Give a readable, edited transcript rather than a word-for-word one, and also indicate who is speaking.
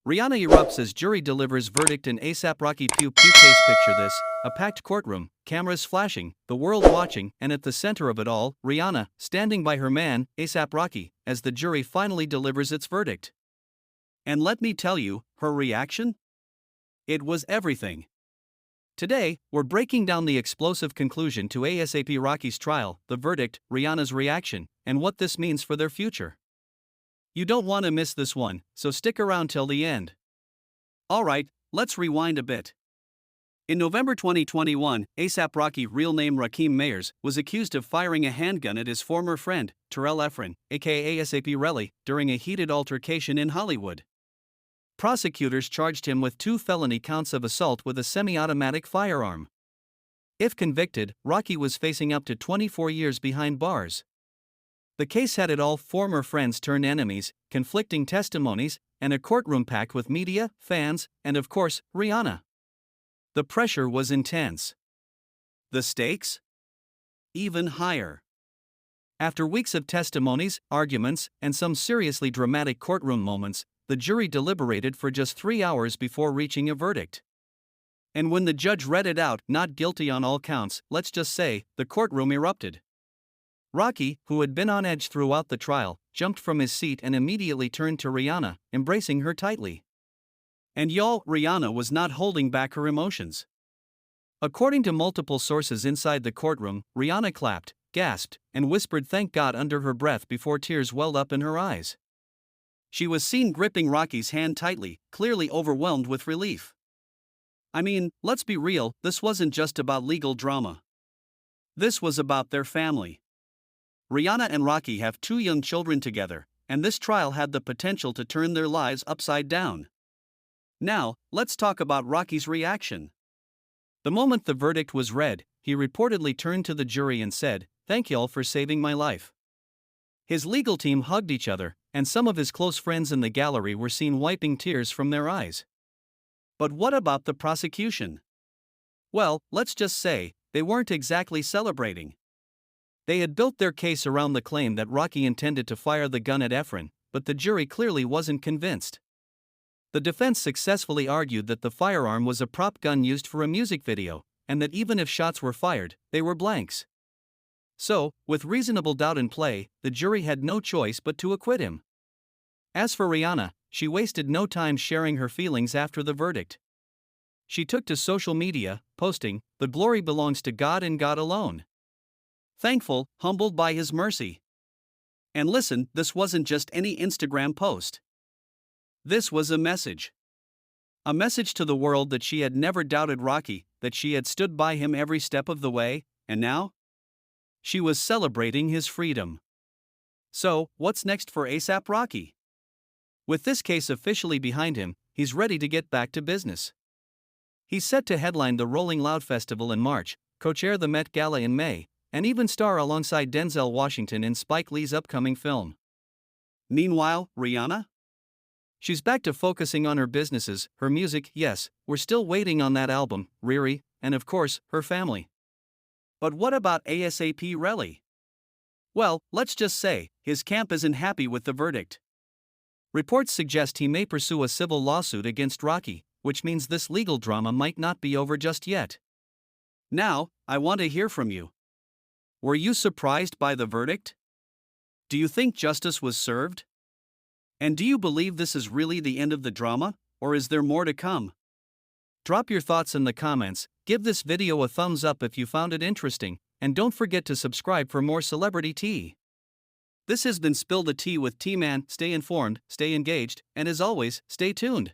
Speaker 1: Rihanna erupts as jury delivers verdict in ASAP Rocky piew case. Picture this: a packed courtroom, cameras flashing, the world watching, and at the center of it all, Rihanna, standing by her man, ASAP Rocky, as the jury finally delivers its verdict. And let me tell you, her reaction? It was everything. Today, we're breaking down the explosive conclusion to ASAP Rocky's trial, the verdict, Rihanna's reaction, and what this means for their future. You don't want to miss this one, so stick around till the end. Alright, let's rewind a bit. In November 2021, ASAP Rocky, real name Rakeem Mayers, was accused of firing a handgun at his former friend, Terrell Efron, aka ASAP Relly, during a heated altercation in Hollywood. Prosecutors charged him with 2 felony counts of assault with a semi-automatic firearm. If convicted, Rocky was facing up to 24 years behind bars. The case had it all: former friends turned enemies, conflicting testimonies, and a courtroom packed with media, fans, and of course, Rihanna. The pressure was intense. The stakes? Even higher. After weeks of testimonies, arguments, and some seriously dramatic courtroom moments, the jury deliberated for just 3 hours before reaching a verdict. And when the judge read it out, not guilty on all counts, let's just say, the courtroom erupted. Rocky, who had been on edge throughout the trial, jumped from his seat and immediately turned to Rihanna, embracing her tightly. And y'all, Rihanna was not holding back her emotions. According to multiple sources inside the courtroom, Rihanna clapped, gasped, and whispered "thank God" under her breath before tears welled up in her eyes. She was seen gripping Rocky's hand tightly, clearly overwhelmed with relief. I mean, let's be real, this wasn't just about legal drama. This was about their family. Rihanna and Rocky have 2 young children together, and this trial had the potential to turn their lives upside down. Now, let's talk about Rocky's reaction. The moment the verdict was read, he reportedly turned to the jury and said, "Thank y'all for saving my life." His legal team hugged each other, and some of his close friends in the gallery were seen wiping tears from their eyes. But what about the prosecution? Well, let's just say, they weren't exactly celebrating. They had built their case around the claim that Rocky intended to fire the gun at Efron, but the jury clearly wasn't convinced. The defense successfully argued that the firearm was a prop gun used for a music video, and that even if shots were fired, they were blanks. So, with reasonable doubt in play, the jury had no choice but to acquit him. As for Rihanna, she wasted no time sharing her feelings after the verdict. She took to social media, posting, "The glory belongs to God and God alone. Thankful, humbled by His mercy." And listen, this wasn't just any Instagram post. This was a message. A message to the world that she had never doubted Rocky, that she had stood by him every step of the way, and now? She was celebrating his freedom. So, what's next for ASAP Rocky? With this case officially behind him, he's ready to get back to business. He's set to headline the Rolling Loud Festival in March, co-chair the Met Gala in May, and even star alongside Denzel Washington in Spike Lee's upcoming film. Meanwhile, Rihanna? She's back to focusing on her businesses, her music, yes, we're still waiting on that album, Riri, and of course, her family. But what about ASAP Relly? Well, let's just say, his camp isn't happy with the verdict. Reports suggest he may pursue a civil lawsuit against Rocky, which means this legal drama might not be over just yet. Now, I want to hear from you. Were you surprised by the verdict? Do you think justice was served? And do you believe this is really the end of the drama, or is there more to come? Drop your thoughts in the comments, give this video a thumbs up if you found it interesting, and don't forget to subscribe for more celebrity tea. This has been Spill the Tea with T-Man. Stay informed, stay engaged, and as always, stay tuned.